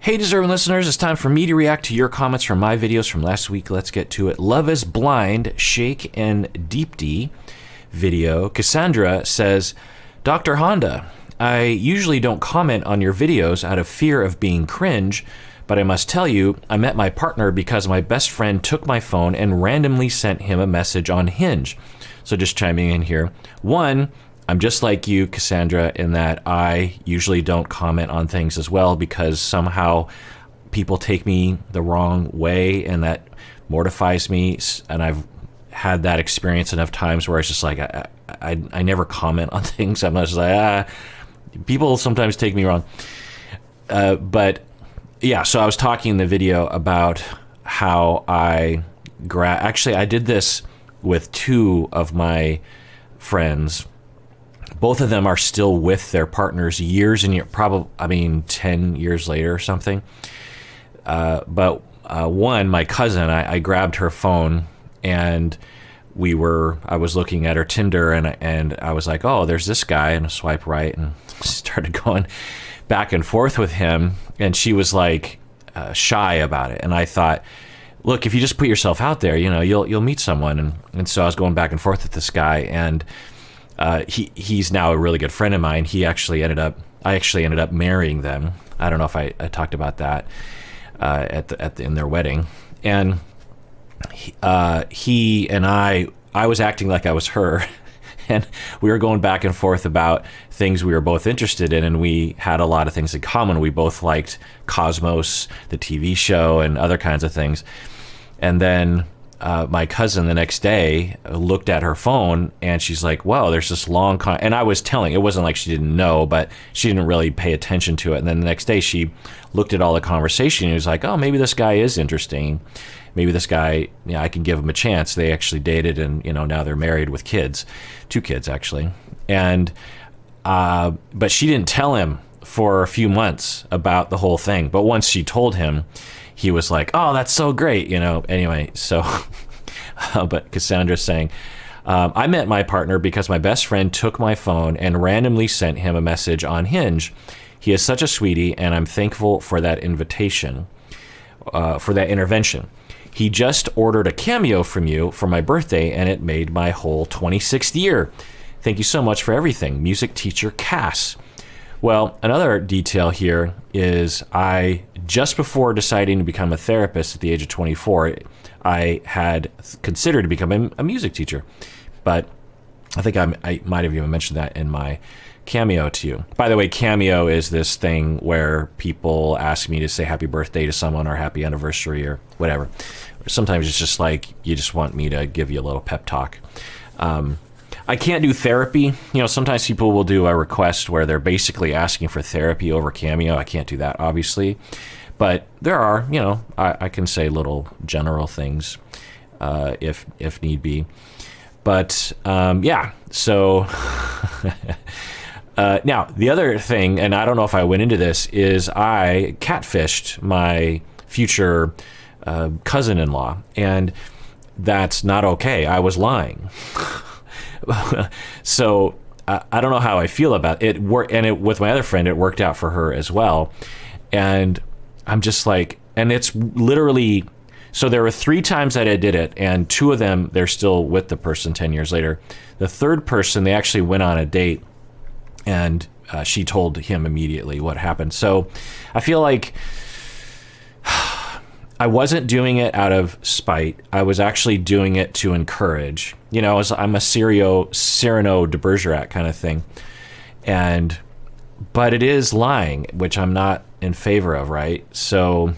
Hey, deserving listeners, it's time for me to react to your comments from my videos from last week. Let's get to it. Love is Blind, Shake and Deep D video. Cassandra says, Dr. Honda, I usually don't comment on your videos out of fear of being cringe, but I must tell you, I met my partner because my best friend took my phone and randomly sent him a message on Hinge. So just chiming in here. One, I'm just like you, Cassandra, in that I usually don't comment on things as well because somehow people take me the wrong way and that mortifies me. And I've had that experience enough times where it's just like, I never comment on things. I'm just like, people sometimes take me wrong. But yeah, so I was talking in the video about how actually I did this with two of my friends. Both of them are still with their partners years and years, probably, 10 years later or something. But one, my cousin, I grabbed her phone and I was looking at her Tinder and I was like, oh, there's this guy, and I swipe right and started going back and forth with him. And she was like shy about it. And I thought, look, if you just put yourself out there, you'll meet someone. And so I was going back and forth with this guy, and he's now a really good friend of mine. I actually ended up marrying them. I don't know if I talked about that in their wedding. And he and I was acting like I was her, and we were going back and forth about things we were both interested in, and we had a lot of things in common. We both liked Cosmos, the TV show, and other kinds of things. And then my cousin the next day looked at her phone and she's like, wow, there's this long and I was telling, it wasn't like she didn't know, but she didn't really pay attention to it. And then the next day she looked at all the conversation and was like, oh, maybe this guy is interesting. Maybe this guy, I can give him a chance. They actually dated, and now they're married with kids, 2 kids actually. And but she didn't tell him for a few months about the whole thing. But once she told him, he was like, oh, that's so great, Anyway, so, but Cassandra's saying, I met my partner because my best friend took my phone and randomly sent him a message on Hinge. He is such a sweetie, and I'm thankful for that invitation, for that intervention. He just ordered a cameo from you for my birthday, and it made my whole 26th year. Thank you so much for everything. Music teacher Cass. Well, another detail here is just before deciding to become a therapist at the age of 24, I had considered to become a music teacher. But I think I might have even mentioned that in my Cameo to you. By the way, Cameo is this thing where people ask me to say happy birthday to someone or happy anniversary or whatever. Sometimes it's just like you just want me to give you a little pep talk. I can't do therapy. Sometimes people will do a request where they're basically asking for therapy over Cameo. I can't do that, obviously. But there are, I can say little general things if need be. But yeah, so now the other thing, and I don't know if I went into this, is I catfished my future cousin-in-law, and that's not okay. I was lying. So I don't know how I feel about it. With my other friend, it worked out for her as well. And I'm just like, and it's literally, so there were 3 times that I did it, and 2 of them, they're still with the person 10 years later. The third person, they actually went on a date, and she told him immediately what happened. So I feel like I wasn't doing it out of spite. I was actually doing it to encourage. I'm a Cyrano de Bergerac kind of thing. But it is lying, which I'm not in favor of, right? So,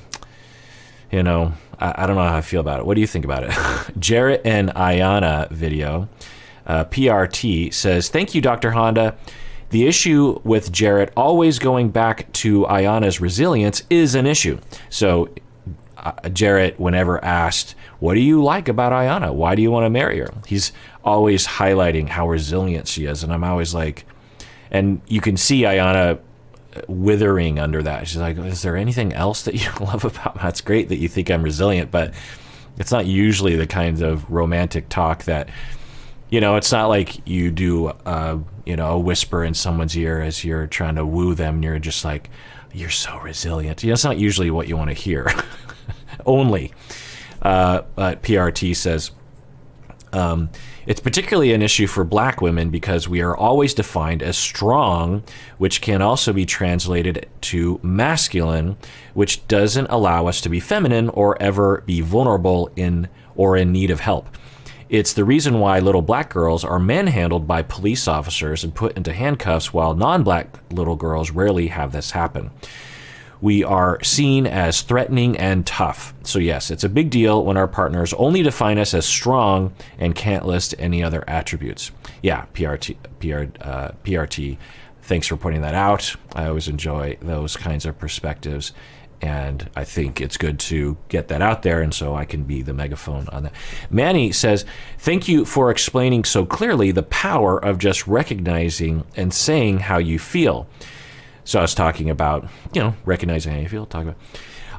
I don't know how I feel about it. What do you think about it? Jarrett and Ayana video, PRT says, thank you, Dr. Honda. The issue with Jarrett always going back to Ayana's resilience is an issue. So Jarrett, whenever asked, what do you like about Ayana? Why do you want to marry her? He's always highlighting how resilient she is. And I'm always like, and you can see Ayana withering under that. She's like, is there anything else that you love about me? That's great that you think I'm resilient, but it's not usually the kinds of romantic talk that, it's not like you do, a whisper in someone's ear as you're trying to woo them. And you're just like, You're so resilient. That's not usually what you want to hear. Only. But PRT says, it's particularly an issue for black women because we are always defined as strong, which can also be translated to masculine, which doesn't allow us to be feminine or ever be vulnerable in need of help. It's the reason why little black girls are manhandled by police officers and put into handcuffs, while non-black little girls rarely have this happen. We are seen as threatening and tough. So yes, it's a big deal when our partners only define us as strong and can't list any other attributes. Yeah, PRT, thanks for pointing that out. I always enjoy those kinds of perspectives, and I think it's good to get that out there, and so I can be the megaphone on that. Manny says, thank you for explaining so clearly the power of just recognizing and saying how you feel. So I was talking about, recognizing how you feel.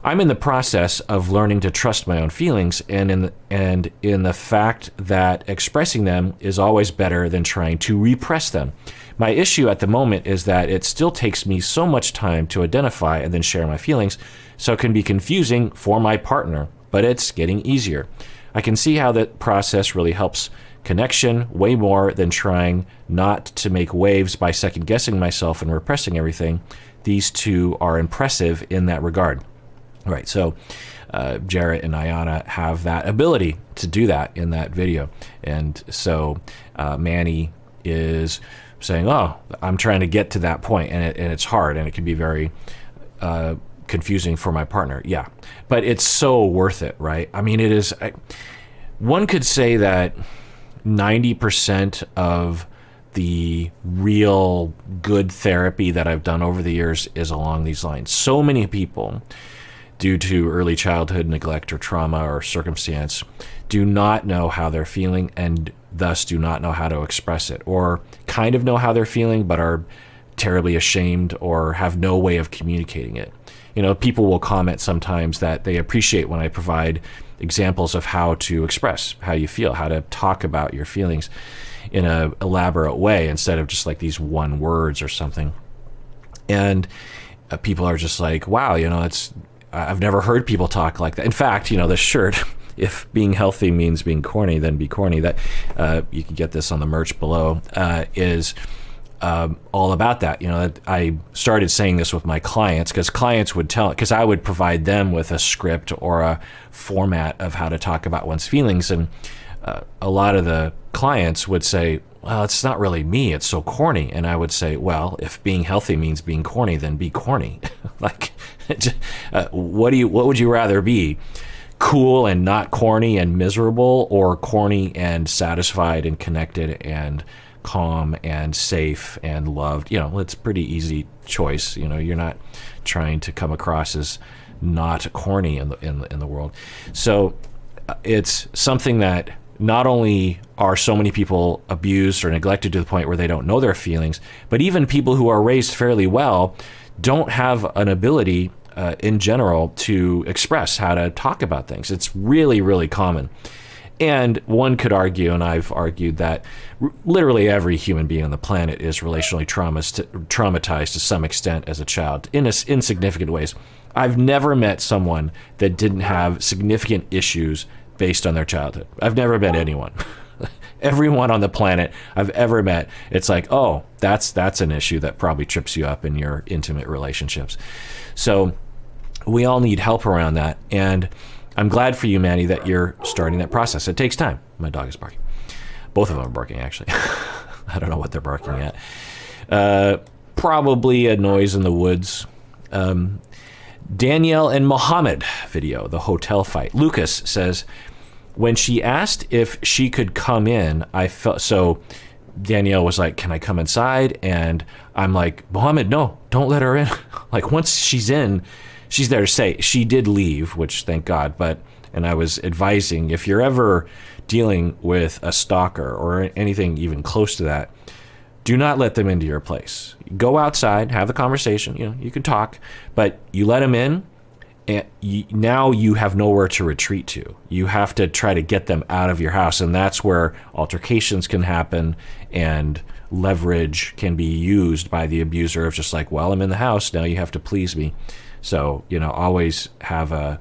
I'm in the process of learning to trust my own feelings, and in the fact that expressing them is always better than trying to repress them. My issue at the moment is that it still takes me so much time to identify and then share my feelings, so it can be confusing for my partner, but it's getting easier. I can see how that process really helps connection way more than trying not to make waves by second-guessing myself and repressing everything. These two are impressive in that regard. All right, so Jarrett and Ayana have that ability to do that in that video. And so Manny is saying, oh, I'm trying to get to that point, and it's hard, and it can be very confusing for my partner. Yeah, but it's so worth it, right? I mean, it is. One could say that 90% of the real good therapy that I've done over the years is along these lines. So many people, due to early childhood neglect or trauma or circumstance, do not know how they're feeling and thus do not know how to express it, or kind of know how they're feeling but are terribly ashamed or have no way of communicating it. People will comment sometimes that they appreciate when I provide examples of how to express how you feel, how to talk about your feelings in an elaborate way instead of just like these one words or something. And people are just like, wow, I've never heard people talk like that. In fact, the shirt, if being healthy means being corny, then be corny, that you can get this on the merch below, is all about that. I started saying this with my clients because clients would because I would provide them with a script or a format of how to talk about one's feelings. And a lot of the clients would say, well, it's not really me, it's so corny. And I would say, well, if being healthy means being corny, then be corny. Like, what would you rather be? Cool and not corny and miserable, or corny and satisfied and connected and calm and safe and loved? It's a pretty easy choice. You're not trying to come across as not corny in the world. So it's something that not only are so many people abused or neglected to the point where they don't know their feelings, but even people who are raised fairly well don't have an ability in general to express how to talk about things. It's really, really common. And one could argue, and I've argued, that literally every human being on the planet is relationally traumatized to some extent as a child in insignificant ways. I've never met someone that didn't have significant issues based on their childhood. I've never met anyone. Everyone on the planet I've ever met, it's like, oh, that's an issue that probably trips you up in your intimate relationships. So we all need help around that. And I'm glad for you, Manny, that you're starting that process. It takes time. My dog is barking. Both of them are barking, actually. I don't know what they're barking at. Probably a noise in the woods. Danielle and Mohammed video, the hotel fight. Lucas says, when she asked if she could come in, I felt so. Danielle was like, can I come inside? And I'm like, Mohammed, no, don't let her in. Like, once she's in, she's there to stay. She did leave, which thank God. And I was advising, if you're ever dealing with a stalker or anything even close to that, do not let them into your place. Go outside, have the conversation. You can talk, but you let them in, and now you have nowhere to retreat to. You have to try to get them out of your house, and that's where altercations can happen and leverage can be used by the abuser of just like, well, I'm in the house, now you have to please me. So, always have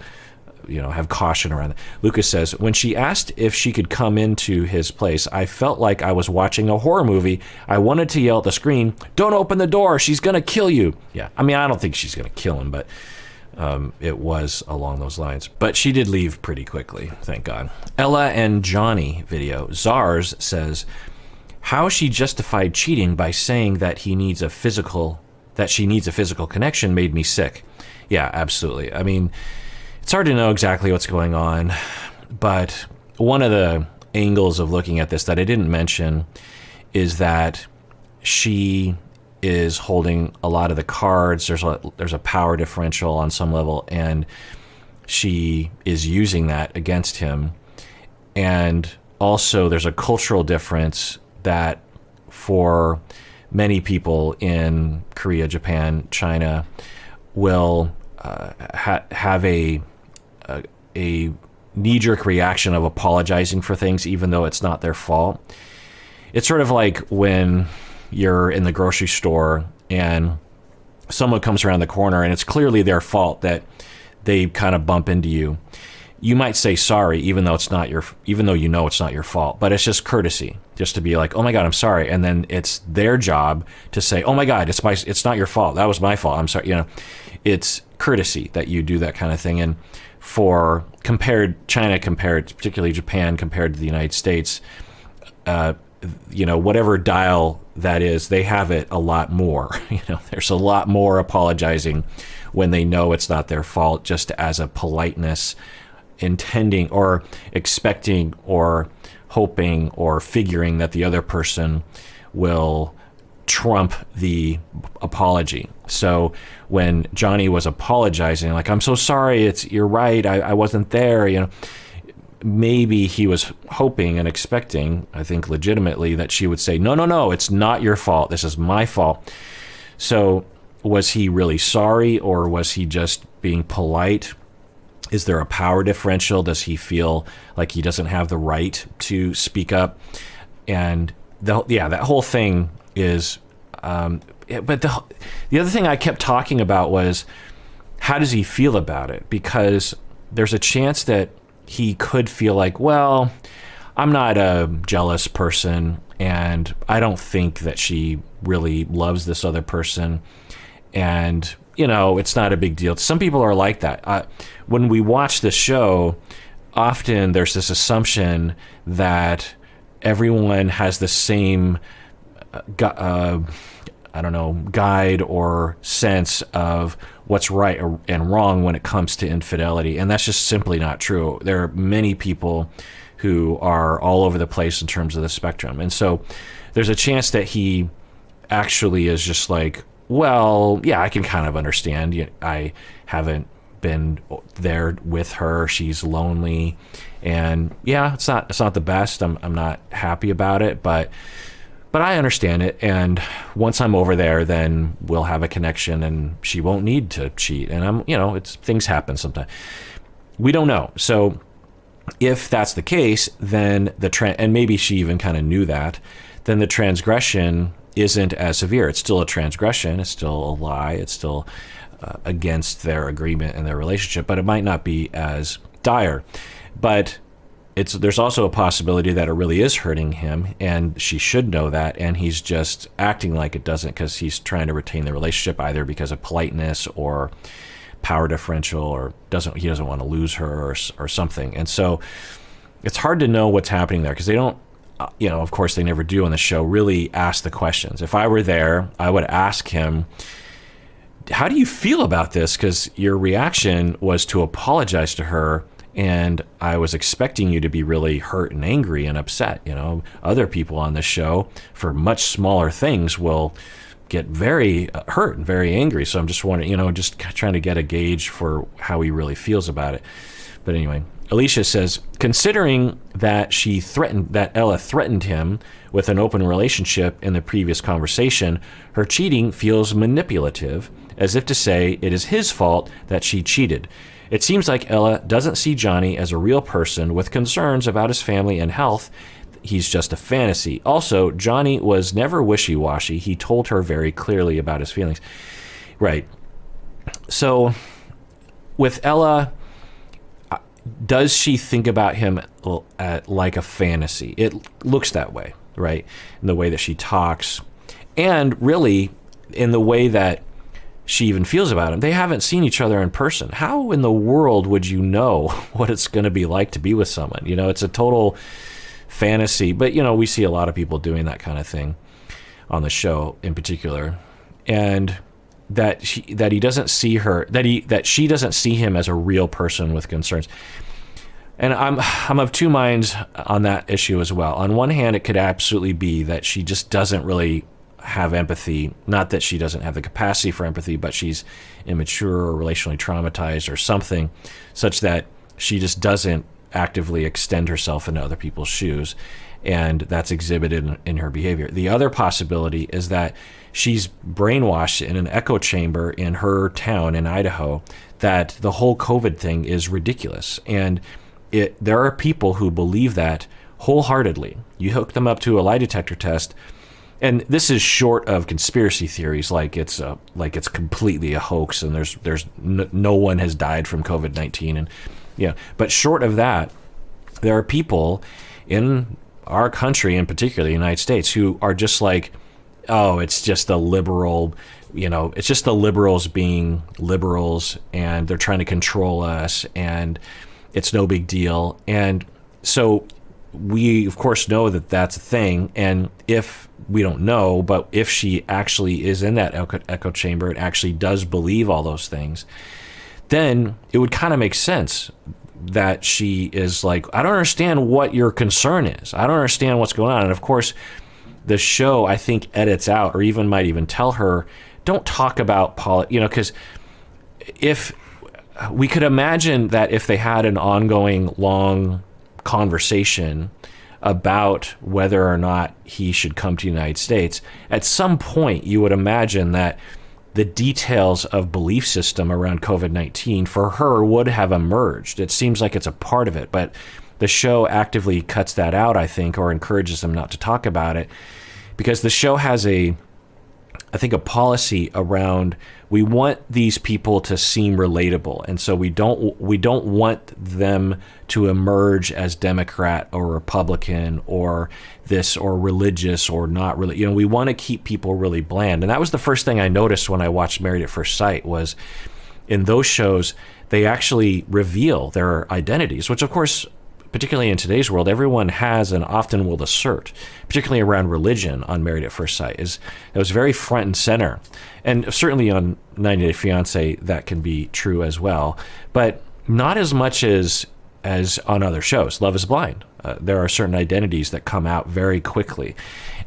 caution around that. Lucas says, when she asked if she could come into his place, I felt like I was watching a horror movie. I wanted to yell at the screen, don't open the door, she's going to kill you. Yeah, I mean, I don't think she's going to kill him, but it was along those lines. But she did leave pretty quickly, thank God. Ella and Johnny video. Zars says, how she justified cheating by saying that she needs a physical connection made me sick. Yeah, absolutely. I mean, it's hard to know exactly what's going on, but one of the angles of looking at this that I didn't mention is that she is holding a lot of the cards. There's a power differential on some level, and she is using that against him. And also there's a cultural difference that for many people in Korea, Japan, China will have a knee-jerk reaction of apologizing for things even though it's not their fault. It's sort of like when you're in the grocery store and someone comes around the corner and it's clearly their fault that they kind of bump into you. You might say sorry even though it's not your fault, but it's just courtesy, just to be like, oh my God, I'm sorry. And then it's their job to say, oh my God, it's not your fault. That was my fault. I'm sorry. It's courtesy that you do that kind of thing. And for China compared, particularly Japan compared to the United States, whatever dial that is, they have it a lot more. There's a lot more apologizing when they know it's not their fault, just as a politeness, intending or expecting or hoping or figuring that the other person will trump the apology. So when Johnny was apologizing, like, I'm so sorry, you're right, I wasn't there, maybe he was hoping and expecting, I think legitimately, that she would say, no, it's not your fault, this is my fault. So was he really sorry, or was he just being polite? Is there a power differential? Does he feel like he doesn't have the right to speak up? And that whole thing is, but the other thing I kept talking about was, how does he feel about it? Because there's a chance that he could feel like, well, I'm not a jealous person, and I don't think that she really loves this other person, and it's not a big deal. Some people are like that. When we watch the show, often there's this assumption that everyone has the same guide or sense of what's right and wrong when it comes to infidelity. And that's just simply not true. There are many people who are all over the place in terms of the spectrum. And so there's a chance that he actually is just like, well, yeah, I can kind of understand. I haven't been there with her. She's lonely. And yeah, it's not the best. I'm not happy about it, but I understand it. And once I'm over there, then we'll have a connection and she won't need to cheat. And things happen sometimes. We don't know. So if that's the case, then and maybe she even kind of knew that, then the transgression isn't as severe. It's still a transgression. It's still a lie. It's still against their agreement and their relationship, but it might not be as dire. But there's also a possibility that it really is hurting him, and she should know that, and he's just acting like it doesn't because he's trying to retain the relationship, either because of politeness or power differential, or he doesn't want to lose her or something. And so it's hard to know what's happening there, because they don't, of course they never do on the show, really ask the questions. If I were there, I would ask him, how do you feel about this? Because your reaction was to apologize to her, and I was expecting you to be really hurt and angry and upset. Other people on the show, for much smaller things, will get very hurt and very angry. So I'm just wondering, just trying to get a gauge for how he really feels about it. But anyway, Alicia says, considering that Ella threatened him with an open relationship in the previous conversation, her cheating feels manipulative, as if to say it is his fault that she cheated. It seems like Ella doesn't see Johnny as a real person with concerns about his family and health, he's just a fantasy. Also, Johnny was never wishy-washy. He told her very clearly about his feelings. Right. So with Ella, does she think about him like a fantasy? It looks that way, right? In the way that she talks, and really in the way that she even feels about him. They haven't seen each other in person. How in the world would you know what it's going to be like to be with someone? You know, it's a total fantasy. But, you know, we see a lot of people doing that kind of thing on the show in particular. And that he doesn't see her, that she doesn't see him as a real person with concerns. And I'm of two minds on that issue as well. On one hand, it could absolutely be that she just doesn't really have empathy. Not that she doesn't have the capacity for empathy, but she's immature or relationally traumatized or something, such that she just doesn't actively extend herself into other people's shoes. And that's exhibited in her behavior. The other possibility is that she's brainwashed in an echo chamber in her town in Idaho that the whole COVID thing is ridiculous. And there are people who believe that wholeheartedly. You hook them up to a lie detector test, and this is short of conspiracy theories, like it's completely a hoax and there's no one has died from COVID-19, and yeah. But short of that, there are people in our country, in particular the United States, who are just like, oh, it's just a liberal, you know, it's just the liberals being liberals and they're trying to control us and it's no big deal. And so we, of course, know that that's a thing. And if we don't know, but if she actually is in that echo chamber and actually does believe all those things, then it would kind of make sense that she is like, I don't understand what your concern is. I don't understand what's going on. And of course, the show, I think, edits out or even might even tell her, don't talk about because if we could imagine that if they had an ongoing long conversation about whether or not he should come to the United States, at some point you would imagine that the details of belief system around COVID-19 for her would have emerged. It seems like it's a part of it, but the show actively cuts that out, I think, or encourages them not to talk about it, because the show has a policy around, we want these people to seem relatable, and so we don't want them to emerge as Democrat or Republican or this or religious or not really. You know, we want to keep people really bland, and that was the first thing I noticed when I watched Married at First Sight. Was in those shows they actually reveal their identities, which of course, particularly in today's world, everyone has and often will assert, particularly around religion on Married at First Sight. It was very front and center. And certainly on 90 Day Fiance, that can be true as well, but not as much as on other shows. Love is Blind. There are certain identities that come out very quickly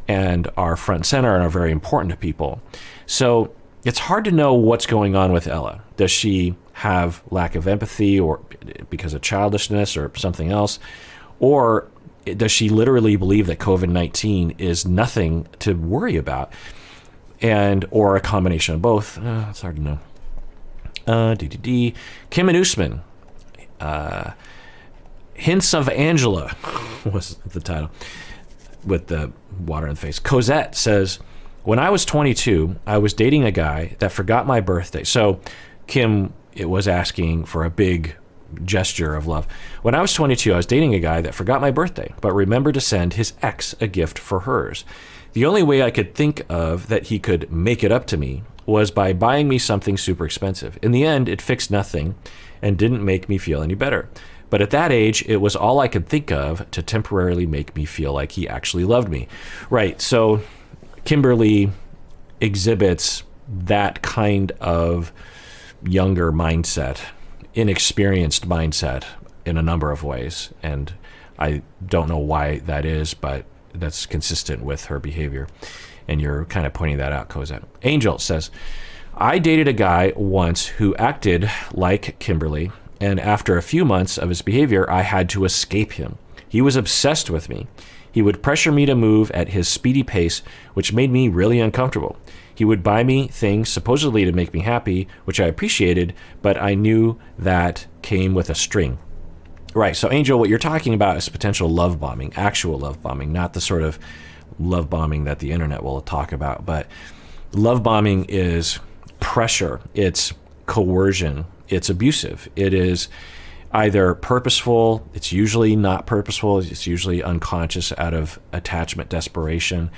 and are front and center and are very important to people. So it's hard to know what's going on with Ella. Does she have lack of empathy or because of childishness or something else? Or does she literally believe that COVID-19 is nothing to worry about? Or a combination of both? It's hard to know. Kim and Usman. Hints of Angela was the title with the water in the face. Cosette says, when I was 22, I was dating a guy that forgot my birthday. So Kim was asking for a big gesture of love. When I was 22, I was dating a guy that forgot my birthday, but remembered to send his ex a gift for hers. The only way I could think of that he could make it up to me was by buying me something super expensive. In the end, it fixed nothing and didn't make me feel any better. But at that age, it was all I could think of to temporarily make me feel like he actually loved me. Right, so Kimberly exhibits that kind of younger mindset, inexperienced mindset in a number of ways. And I don't know why that is, but that's consistent with her behavior. And you're kind of pointing that out, Cosette. Angel says, I dated a guy once who acted like Kimberly, and after a few months of his behavior, I had to escape him. He was obsessed with me. He would pressure me to move at his speedy pace, which made me really uncomfortable. He would buy me things supposedly to make me happy, which I appreciated, but I knew that came with a string. Right. So, Angel, what you're talking about is potential love bombing, actual love bombing, not the sort of love bombing that the internet will talk about. But love bombing is pressure, it's coercion, it's abusive. It is either purposeful, it's usually not purposeful, it's usually unconscious out of attachment desperation,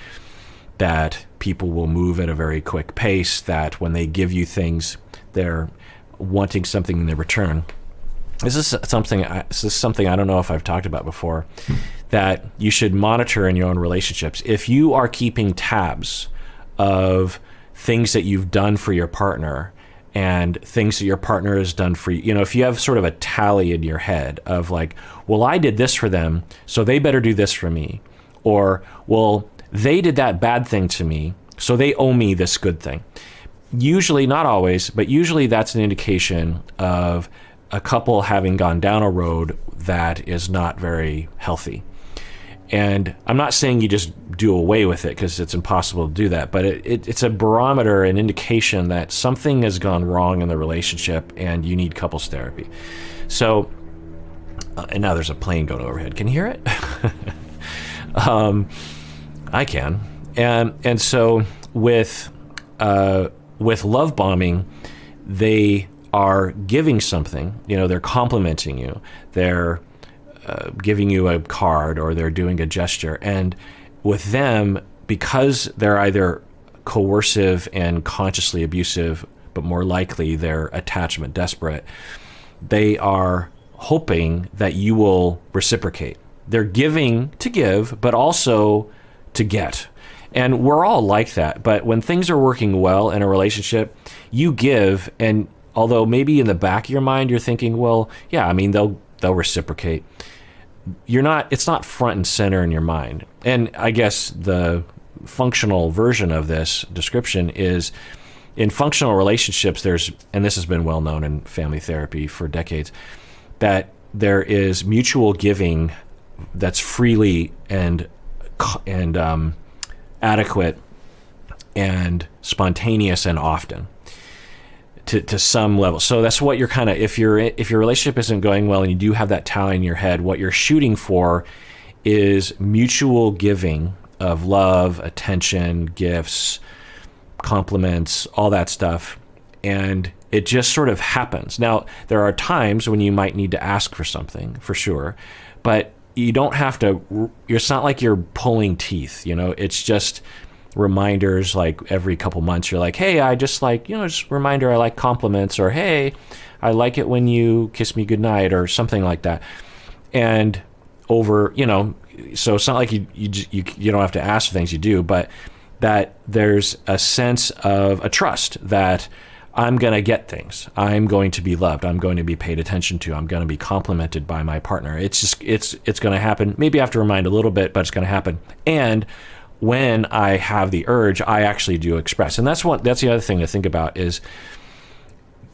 that people will move at a very quick pace, that when they give you things, they're wanting something in return. This is something I don't know if I've talked about before, that you should monitor in your own relationships. If you are keeping tabs of things that you've done for your partner and things that your partner has done for you, if you have sort of a tally in your head of like, well, I did this for them, so they better do this for me. Or, well, they did that bad thing to me, so they owe me this good thing. Usually, not always, but usually that's an indication of a couple having gone down a road that is not very healthy. And I'm not saying you just do away with it, because it's impossible to do that, but it's a barometer, an indication that something has gone wrong in the relationship and you need couples therapy. So, and now there's a plane going overhead. Can you hear it? I can. And so with love bombing, they are giving something, they're complimenting you, they're giving you a card, or they're doing a gesture. And with them, because they're either coercive and consciously abusive, but more likely they're attachment desperate, they are hoping that you will reciprocate. They're giving to give, but also to get. And we're all like that. But when things are working well in a relationship, you give, and although maybe in the back of your mind you're thinking, well, yeah, I mean, they'll reciprocate. It's not front and center in your mind. And I guess the functional version of this description is, in functional relationships, and this has been well known in family therapy for decades, that there is mutual giving that's freely and adequate and spontaneous and often to some level. So that's what you're kind of, if your relationship isn't going well and you do have that tally in your head, what you're shooting for is mutual giving of love, attention, gifts, compliments, all that stuff. And it just sort of happens. Now, there are times when you might need to ask for something, for sure, but you don't have to, it's not like you're pulling teeth, it's just reminders. Like every couple months you're like, hey, I just like, just reminder, I like compliments, or hey, I like it when you kiss me goodnight, or something like that. And over, so it's not like you don't have to ask for things, you do, but that there's a sense of a trust that I'm going to get things. I'm going to be loved. I'm going to be paid attention to. I'm going to be complimented by my partner. It's just, it's going to happen. Maybe I have to remind a little bit, but it's going to happen. And when I have the urge, I actually do express. And that's the other thing to think about, is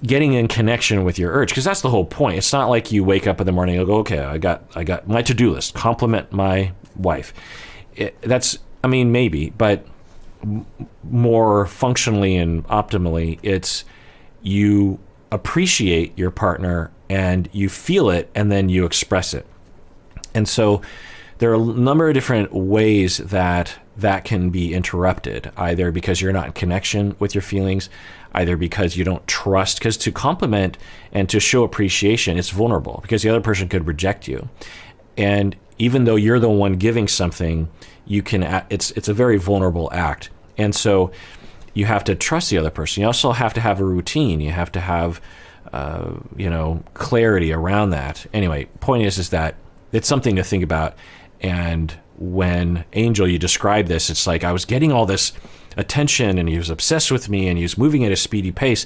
getting in connection with your urge, because that's the whole point. It's not like you wake up in the morning and go, okay, I got my to-do list, compliment my wife. Maybe, but more functionally and optimally, it's you appreciate your partner and you feel it, and then you express it. And so there are a number of different ways that can be interrupted, either because you're not in connection with your feelings, either because you don't trust, because to compliment and to show appreciation, it's vulnerable, because the other person could reject you. And even though you're the one giving something, it's a very vulnerable act. And so you have to trust the other person. You also have to have a routine. You have to have, clarity around that. Anyway, point is that it's something to think about. And when Angel, you describe this, it's like I was getting all this attention and he was obsessed with me and he was moving at a speedy pace.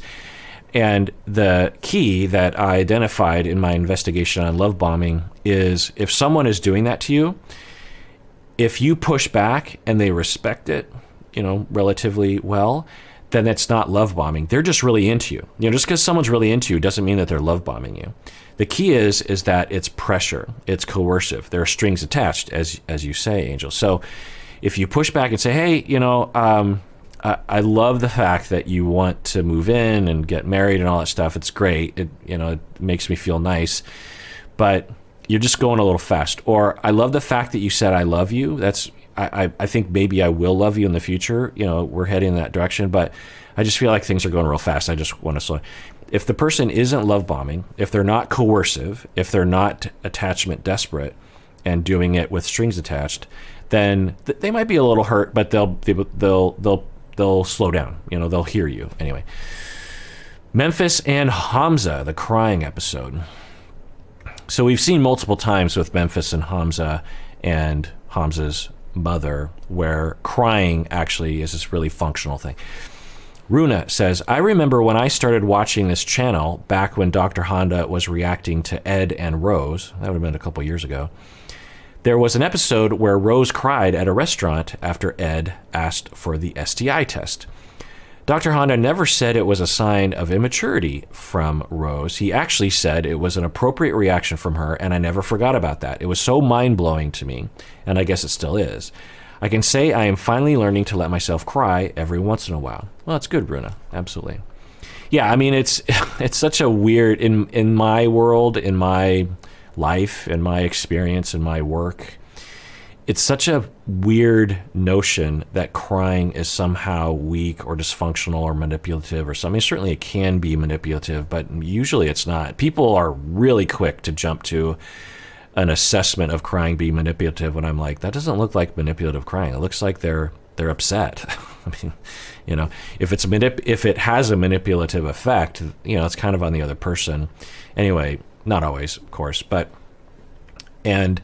And the key that I identified in my investigation on love bombing is, if someone is doing that to you, if you push back and they respect it, relatively well, then it's not love bombing. They're just really into you. Just because someone's really into you doesn't mean that they're love bombing you. The key is that it's pressure, it's coercive. There are strings attached, as you say, Angel. So if you push back and say, hey, I love the fact that you want to move in and get married and all that stuff. It's great. It makes me feel nice. But you're just going a little fast. Or I love the fact that you said I love you. I think maybe I will love you in the future. We're heading in that direction, but I just feel like things are going real fast. I just want to slow. If the person isn't love bombing, if they're not coercive, if they're not attachment desperate and doing it with strings attached, then they might be a little hurt, but they'll slow down. They'll hear you anyway. Memphis and Hamza, the crying episode. So we've seen multiple times with Memphis and Hamza's mother where crying actually is this really functional thing. Runa says, I remember when I started watching this channel back when Dr. Honda was reacting to Ed and Rose. That would have been a couple years ago. There was an episode where Rose cried at a restaurant after Ed asked for the STI test. Dr. Honda never said it was a sign of immaturity from Rose. He actually said it was an appropriate reaction from her, and I never forgot about that. It was so mind-blowing to me, and I guess it still is. I can say I am finally learning to let myself cry every once in a while. Well, that's good, Bruna. Absolutely. Yeah, I mean, it's such a weird, in my world, in my life, in my experience, in my work, it's such a weird notion that crying is somehow weak or dysfunctional or manipulative or something. Certainly it can be manipulative, but usually it's not. People are really quick to jump to an assessment of crying being manipulative when I'm like, that doesn't look like manipulative crying. It looks like they're upset. I mean, if it has a manipulative effect, it's kind of on the other person. Anyway, not always, of course, and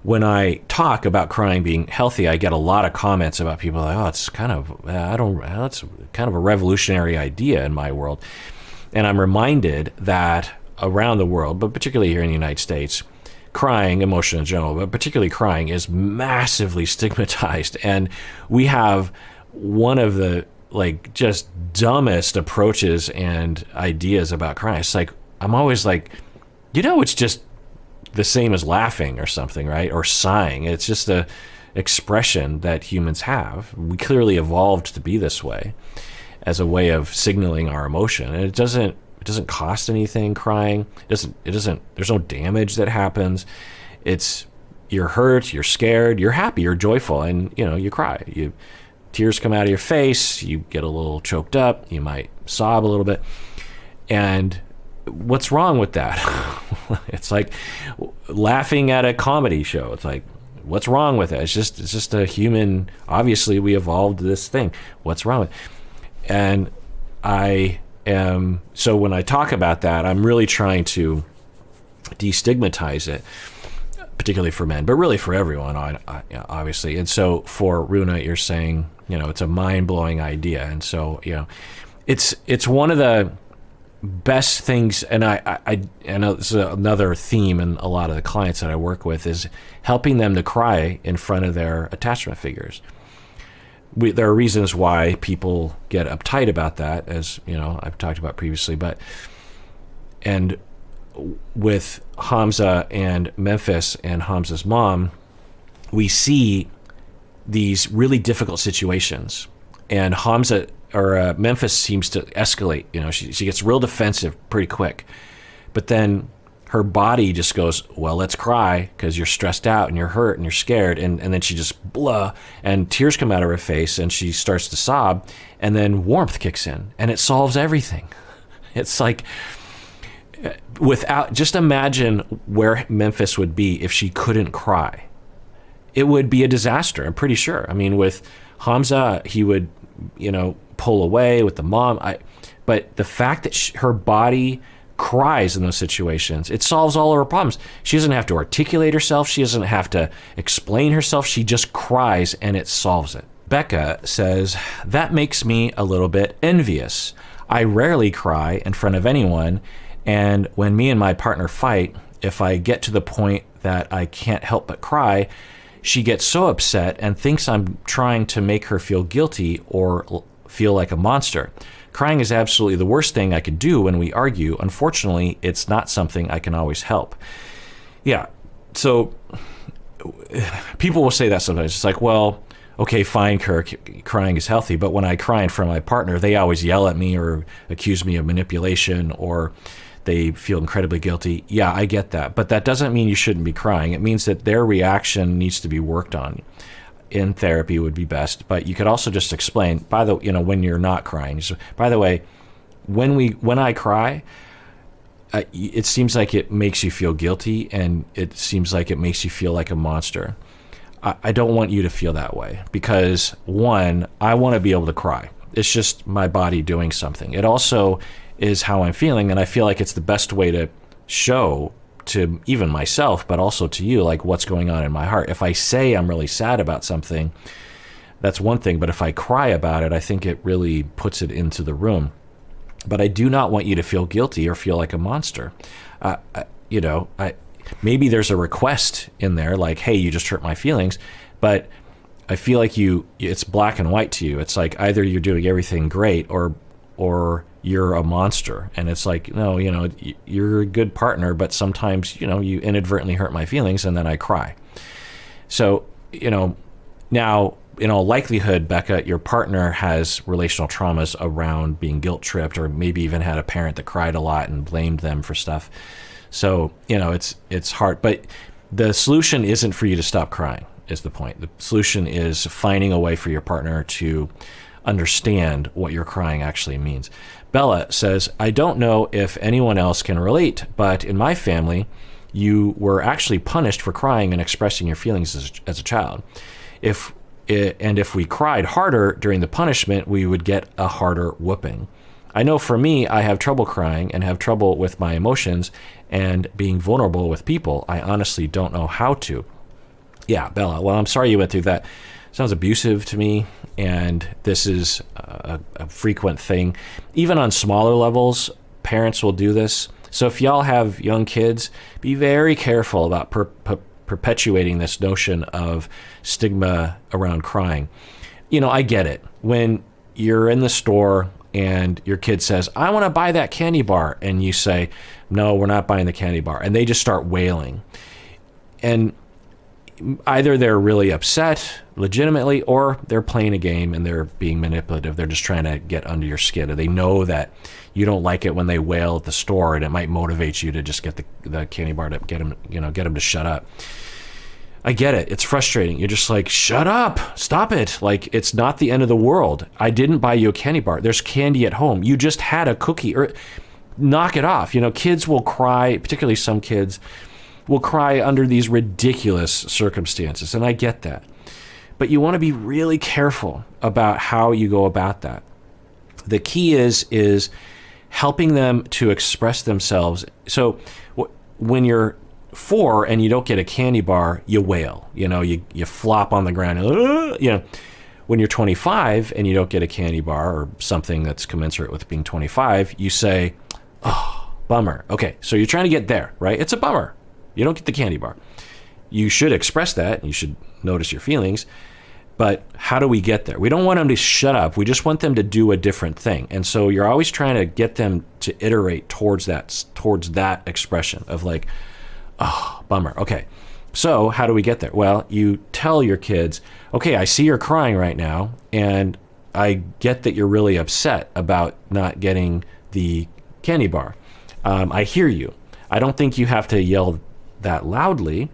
when I talk about crying being healthy, I get a lot of comments about people like, oh, it's kind of, it's kind of a revolutionary idea in my world. And I'm reminded that around the world, but particularly here in the United States, crying, emotion in general, but particularly crying, is massively stigmatized. And we have one of the just dumbest approaches and ideas about crying. It's like, I'm always like, it's just the same as laughing or something, right? Or sighing. It's just a expression that humans have. We clearly evolved to be this way as a way of signaling our emotion. And it doesn't cost anything, crying. It doesn't there's no damage that happens. You're hurt, you're scared, you're happy, you're joyful, and you cry. Tears come out of your face, you get a little choked up, you might sob a little bit. And what's wrong with that? It's like laughing at a comedy show. It's like, what's wrong with it? It's just a human. Obviously, we evolved this thing. What's wrong with it? And so when I talk about that, I'm really trying to destigmatize it, particularly for men, but really for everyone, obviously. And so for Runa, you're saying, it's a mind-blowing idea. And so, it's one of the best things, and I know this is another theme in a lot of the clients that I work with, is helping them to cry in front of their attachment figures. There are reasons why people get uptight about that, as I've talked about previously, and with Hamza and Memphis and Hamza's mom, we see these really difficult situations, and Memphis seems to escalate. She gets real defensive pretty quick, but then her body just goes, well, let's cry because you're stressed out and you're hurt and you're scared, and then she just blah, and tears come out of her face and she starts to sob, and then warmth kicks in and it solves everything. It's like, just imagine where Memphis would be if she couldn't cry. It would be a disaster, I'm pretty sure. I mean, with Hamza, he would pull away. With the mom, but the fact that her body cries in those situations, it solves all of her problems. She doesn't have to articulate herself, she doesn't have to explain herself, she just cries and it solves it. Becca says, that makes me a little bit envious. I rarely cry in front of anyone, and when me and my partner fight, if I get to the point that I can't help but cry, she gets so upset and thinks I'm trying to make her feel guilty or feel like a monster. Crying is absolutely the worst thing I could do when we argue. Unfortunately, it's not something I can always help. Yeah, so people will say that sometimes. It's like, well, okay, fine, Kirk, crying is healthy, but when I cry in front of my partner, they always yell at me or accuse me of manipulation, or they feel incredibly guilty. Yeah, I get that. But that doesn't mean you shouldn't be crying. It means that their reaction needs to be worked on. In therapy would be best. But you could also just explain, when you're not crying. So, by the way, when I cry, it seems like it makes you feel guilty, and it seems like it makes you feel like a monster. I don't want you to feel that way, because one, I want to be able to cry. It's just my body doing something. It also is how I'm feeling, and I feel like it's the best way to show to even myself, but also to you, like what's going on in my heart. If I say I'm really sad about something, that's one thing, but if I cry about it, I think it really puts it into the room. But I do not want you to feel guilty or feel like a monster. Maybe there's a request in there, like, hey, you just hurt my feelings, but I feel like it's black and white to you. It's like either you're doing everything great or you're a monster. And it's like, no, you're a good partner, but sometimes, you inadvertently hurt my feelings, and then I cry. So, now, in all likelihood, Becca, your partner has relational traumas around being guilt tripped, or maybe even had a parent that cried a lot and blamed them for stuff. So, it's hard. But the solution isn't for you to stop crying, is the point. The solution is finding a way for your partner to understand what your crying actually means. Bella says, I don't know if anyone else can relate, but in my family, you were actually punished for crying and expressing your feelings as a child. If we cried harder during the punishment, we would get a harder whooping. I know for me, I have trouble crying and have trouble with my emotions and being vulnerable with people. I honestly don't know how to. Yeah, Bella, well, I'm sorry you went through that. Sounds abusive to me, and this is a frequent thing. Even on smaller levels, parents will do this. So if y'all have young kids, be very careful about perpetuating this notion of stigma around crying. I get it. When you're in the store and your kid says, I want to buy that candy bar, and you say, no, we're not buying the candy bar, and they just start wailing. And either they're really upset legitimately, or they're playing a game and they're being manipulative. They're just trying to get under your skin. Or they know that you don't like it when they wail at the store, and it might motivate you to just get the candy bar to get them to shut up. I get it. It's frustrating. You're just like, shut up, stop it. Like, it's not the end of the world. I didn't buy you a candy bar. There's candy at home. You just had a cookie. Or knock it off. Kids will cry, particularly some kids will cry under these ridiculous circumstances, and I get that. But you want to be really careful about how you go about that. The key is helping them to express themselves. So when you're 4 and you don't get a candy bar, you wail. You flop on the ground. When you're 25 and you don't get a candy bar or something that's commensurate with being 25, you say, oh, bummer. Okay, so you're trying to get there, right? It's a bummer. You don't get the candy bar. You should express that. You should notice your feelings. But how do we get there? We don't want them to shut up. We just want them to do a different thing. And so you're always trying to get them to iterate towards that expression of like, oh, bummer. Okay. So how do we get there? Well, you tell your kids, okay, I see you're crying right now, and I get that you're really upset about not getting the candy bar. I hear you. I don't think you have to yell that loudly,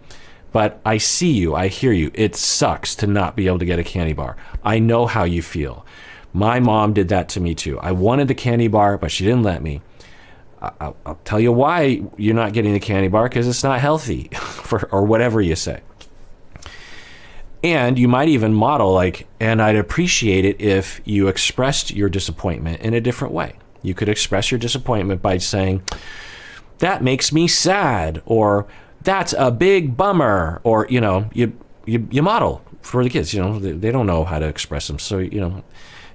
but I see you, I hear you. It sucks to not be able to get a candy bar. I know how you feel. My mom did that to me too. I wanted the candy bar, but she didn't let me. I'll tell you why you're not getting the candy bar, because it's not healthy, or whatever you say. And you might even model and I'd appreciate it if you expressed your disappointment in a different way. You could express your disappointment by saying, that makes me sad, or that's a big bummer, or you model for the kids. They don't know how to express them, so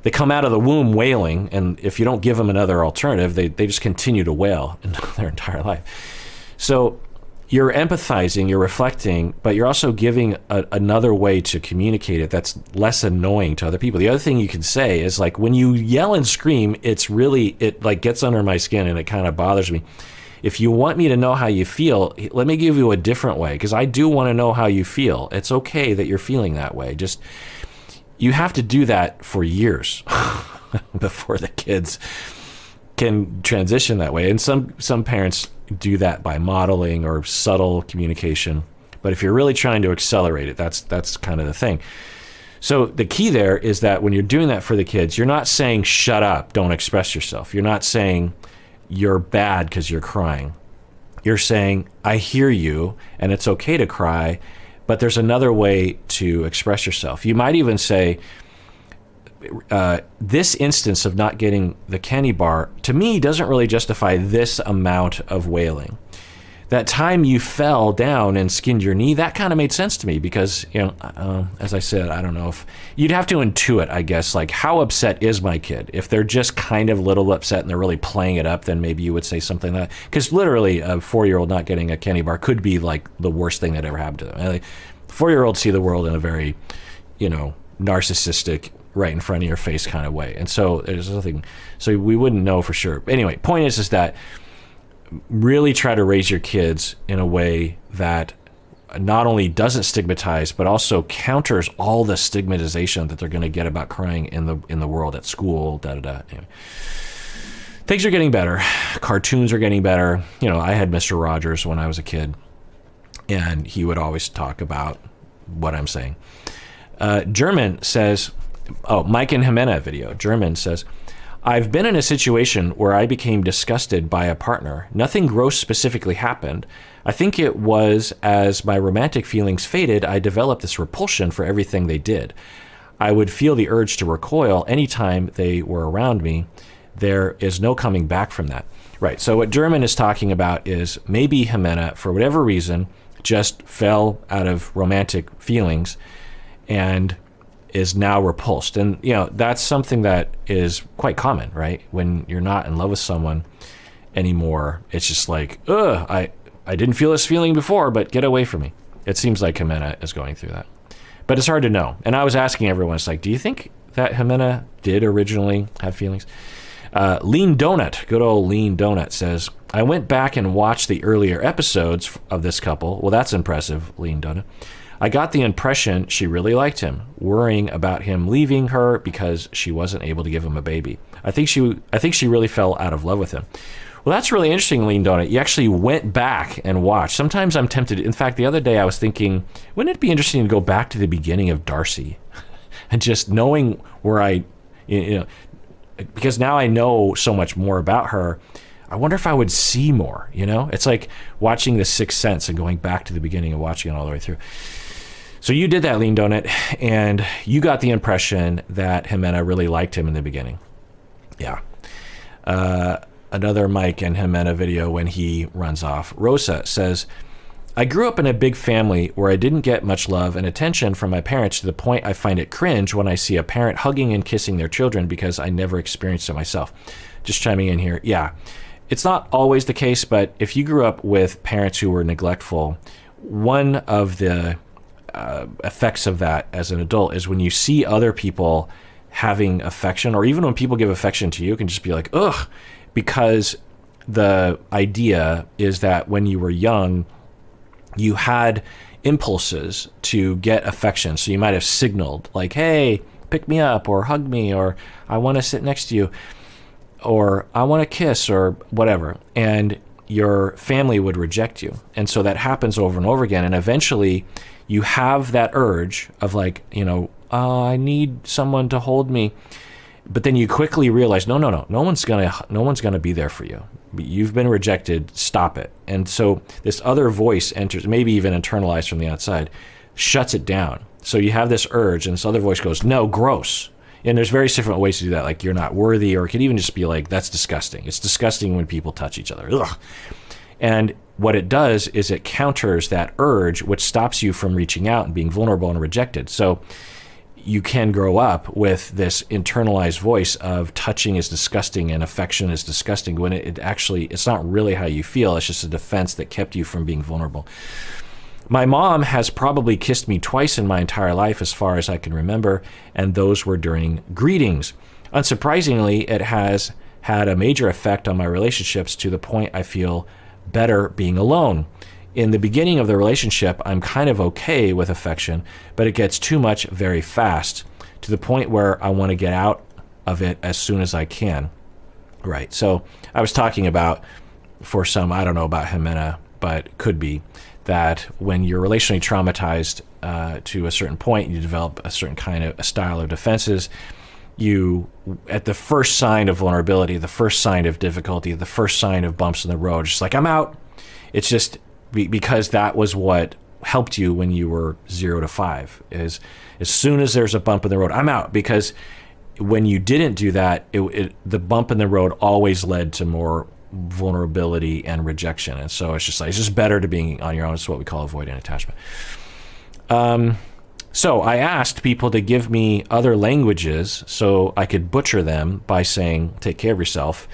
they come out of the womb wailing, and if you don't give them another alternative, they just continue to wail their entire life. So you're empathizing, you're reflecting, but you're also giving another way to communicate it that's less annoying to other people. The other thing you can say is when you yell and scream, it gets under my skin and it kind of bothers me. If you want me to know how you feel, let me give you a different way, because I do want to know how you feel. It's okay that you're feeling that way. Just, you have to do that for years before the kids can transition that way. And some parents do that by modeling or subtle communication. But if you're really trying to accelerate it, that's kind of the thing. So the key there is that when you're doing that for the kids, you're not saying, shut up, don't express yourself. You're not saying you're bad because you're crying. You're saying, I hear you, and it's okay to cry, but there's another way to express yourself. You might even say, this instance of not getting the candy bar, to me, doesn't really justify this amount of wailing. That time you fell down and skinned your knee, that kind of made sense to me because, as I said, I don't know if you'd have to intuit, I guess, like how upset is my kid? If they're just kind of a little upset and they're really playing it up, then maybe you would say something like that. Because literally a 4-year-old not getting a candy bar could be like the worst thing that ever happened to them. And 4-year-olds see the world in a very, narcissistic, right in front of your face kind of way. And so there's nothing, so we wouldn't know for sure. Anyway, point is that really try to raise your kids in a way that not only doesn't stigmatize, but also counters all the stigmatization that they're going to get about crying in the world, at school, Anyway. Things are getting better. Cartoons are getting better. I had Mr. Rogers when I was a kid, and he would always talk about what I'm saying. German says, Mike and Jimena video. German says, I've been in a situation where I became disgusted by a partner. Nothing gross specifically happened. I think it was as my romantic feelings faded, I developed this repulsion for everything they did. I would feel the urge to recoil anytime they were around me. There is no coming back from that. Right, so what German is talking about is maybe Jimena, for whatever reason, just fell out of romantic feelings and is now repulsed. And, that's something that is quite common, right? When you're not in love with someone anymore, it's just like, I didn't feel this feeling before, but get away from me. It seems like Jimena is going through that. But it's hard to know. And I was asking everyone, it's like, do you think that Jimena did originally have feelings? Lean Donut, good old Lean Donut says, I went back and watched the earlier episodes of this couple. Well, that's impressive, Lean Donut. I got the impression she really liked him, worrying about him leaving her because she wasn't able to give him a baby. I think she really fell out of love with him. Well, that's really interesting, Lean Donut. You actually went back and watched. Sometimes I'm tempted. In fact, the other day I was thinking, wouldn't it be interesting to go back to the beginning of Darcy and just knowing where because now I know so much more about her. I wonder if I would see more, It's like watching The Sixth Sense and going back to the beginning and watching it all the way through. So you did that, Lean Donut, and you got the impression that Jimena really liked him in the beginning. Yeah. Another Mike and Jimena video when he runs off. Rosa says, I grew up in a big family where I didn't get much love and attention from my parents to the point I find it cringe when I see a parent hugging and kissing their children because I never experienced it myself. Just chiming in here. Yeah, it's not always the case, but if you grew up with parents who were neglectful, one of the effects of that as an adult is when you see other people having affection, or even when people give affection to you, it can just be like, ugh, because the idea is that when you were young, you had impulses to get affection. So you might have signaled like, hey, pick me up, or hug me, or I want to sit next to you, or I want to kiss, or whatever. And your family would reject you. And so that happens over and over again. And eventually you have that urge of like, I need someone to hold me. But then you quickly realize, no one's gonna be there for you. You've been rejected. Stop it. And so this other voice enters, maybe even internalized from the outside, shuts it down. So you have this urge, and this other voice goes, no, gross. And there's various different ways to do that. Like, you're not worthy, or it could even just be like, that's disgusting. It's disgusting when people touch each other. Ugh. And what it does is it counters that urge, which stops you from reaching out and being vulnerable and rejected. So you can grow up with this internalized voice of touching is disgusting and affection is disgusting, when it's not really how you feel. It's just a defense that kept you from being vulnerable. My mom has probably kissed me twice in my entire life, as far as I can remember, and those were during greetings. Unsurprisingly, it has had a major effect on my relationships to the point I feel better being alone. In the beginning of the relationship, I'm kind of okay with affection, but it gets too much very fast, to the point where I want to get out of it as soon as I can. Right. So I was talking about, for some, I don't know about Jimena, but could be, that when you're relationally traumatized to a certain point, you develop a certain kind of a style of defenses. You, at the first sign of vulnerability, the first sign of difficulty, the first sign of bumps in the road, just like, I'm out. It's just because that was what helped you when you were 0 to 5, is as soon as there's a bump in the road, I'm out. Because when you didn't do that, the bump in the road always led to more vulnerability and rejection. And so it's just better to being on your own. It's what we call avoidant attachment. So I asked people to give me other languages so I could butcher them by saying, take care of yourself.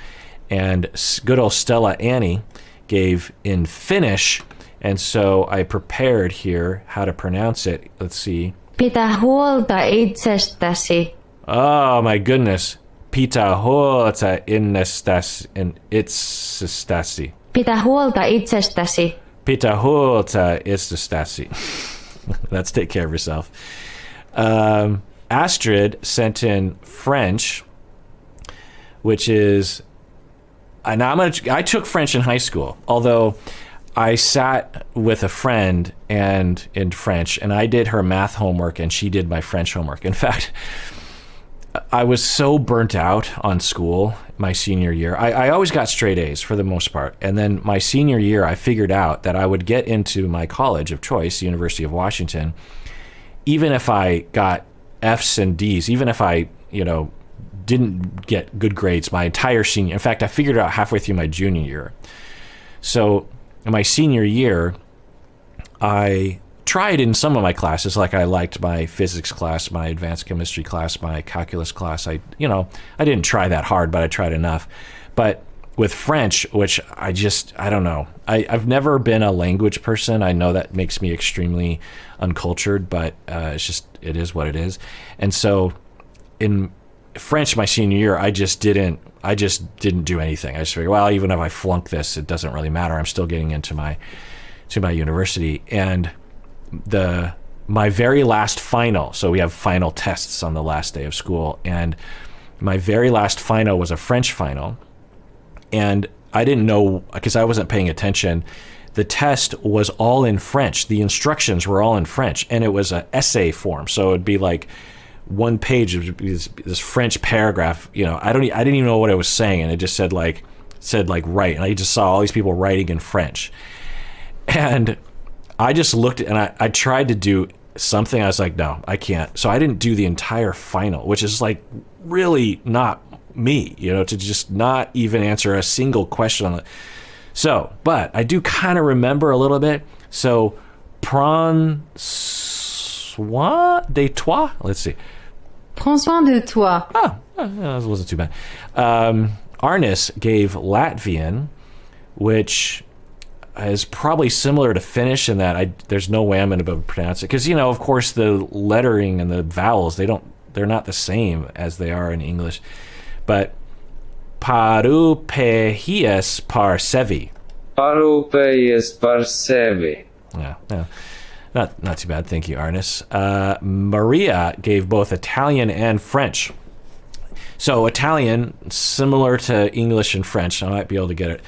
And good old Stella Annie gave in Finnish. And so I prepared here how to pronounce it. Let's see. Pitä huolta itsestäsi. Oh my goodness. Pitä huolta itsestäsi. Pitä huolta itsestäsi. Pitä huolta itsestäsi. That's take care of yourself. Astrid sent in French, which is, and I took French in high school, although I sat with a friend and in French, and I did her math homework and she did my French homework. In fact, I was so burnt out on school my senior year. I always got straight A's for the most part. And then my senior year, I figured out that I would get into my college of choice, the University of Washington, even if I got F's and D's, even if I, didn't get good grades my entire senior. In fact, I figured it out halfway through my junior year. So in my senior year, I tried in some of my classes, like I liked my physics class, my advanced chemistry class, my calculus class. I didn't try that hard, but I tried enough. But with French, which I don't know. I've never been a language person. I know that makes me extremely uncultured, but it is what it is. And so in French, my senior year, I just didn't do anything. I just figured, well, even if I flunk this, it doesn't really matter. I'm still getting into my university. And my very last final, so we have final tests on the last day of school, and my very last final was a French final, and I didn't know, because I wasn't paying attention, the test was all in French. The instructions were all in French, and it was an essay form, so it'd be like one page of this French paragraph. I didn't even know what it was saying, and it just said like write, and I just saw all these people writing in French, and I just looked and I tried to do something. I was like, no, I can't. So I didn't do the entire final, which is like really not me, to just not even answer a single question on it. So, but I do kind of remember a little bit. So, prends soin de toi. Let's see. Prends soin de toi. Oh, that wasn't too bad. Arnis gave Latvian, which is probably similar to Finnish in that there's no way I'm going to be able to pronounce it, because of course the lettering and the vowels, they're not the same as they are in English. But parupeies par sevi. Parupeies par sevi. Yeah, not too bad. Thank you, Arnis. Maria gave both Italian and French. So Italian, similar to English and French. I might be able to get it.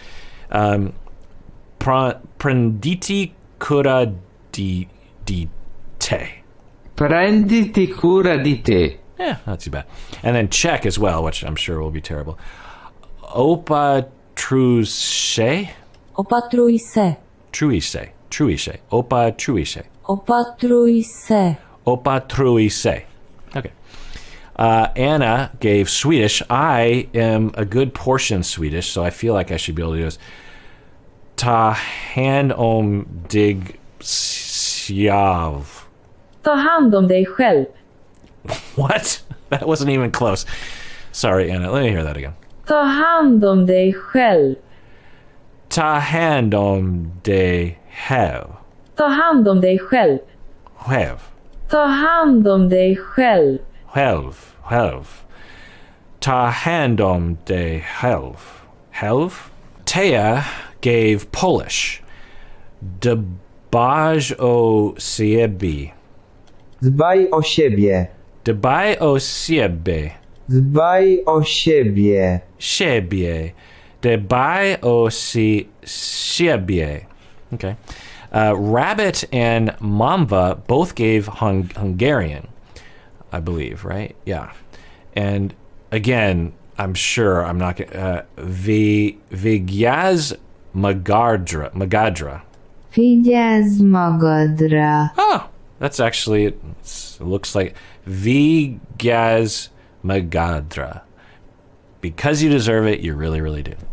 Prenditi cura di te. Prenditi cura di te. Yeah, not too bad. And then Czech as well, which I'm sure will be terrible. Opatruise. Opatruise. Truise. Opatruise. Opatruise. Opatruise. Okay. Anna gave Swedish. I am a good portion Swedish, so I feel like I should be able to do this. Ta hand om dig själv. Ta hand om dig själv. What? That wasn't even close. Sorry, Anna. Let me hear that again. Ta hand om dig själv. Ta hand om dig själv. Ta hand om dig själv. Själv. Ta hand om dig själv. Själv. Ta hand om dig själv. Taya gave Polish. Dbaj o siebie. Dbaj o siebie. Dbaj o siebie. Dbaj o siebie. Siebie. Dbaj o siebie. Okay. Rabbit and Mamba both gave Hungarian, I believe, right? Yeah. And again, I'm sure I'm not going to... Vigyaz Magadra. Vigyázz magadra. Oh, that's actually... It looks like Vigyaz Magadra. Because you deserve it, you really, really do.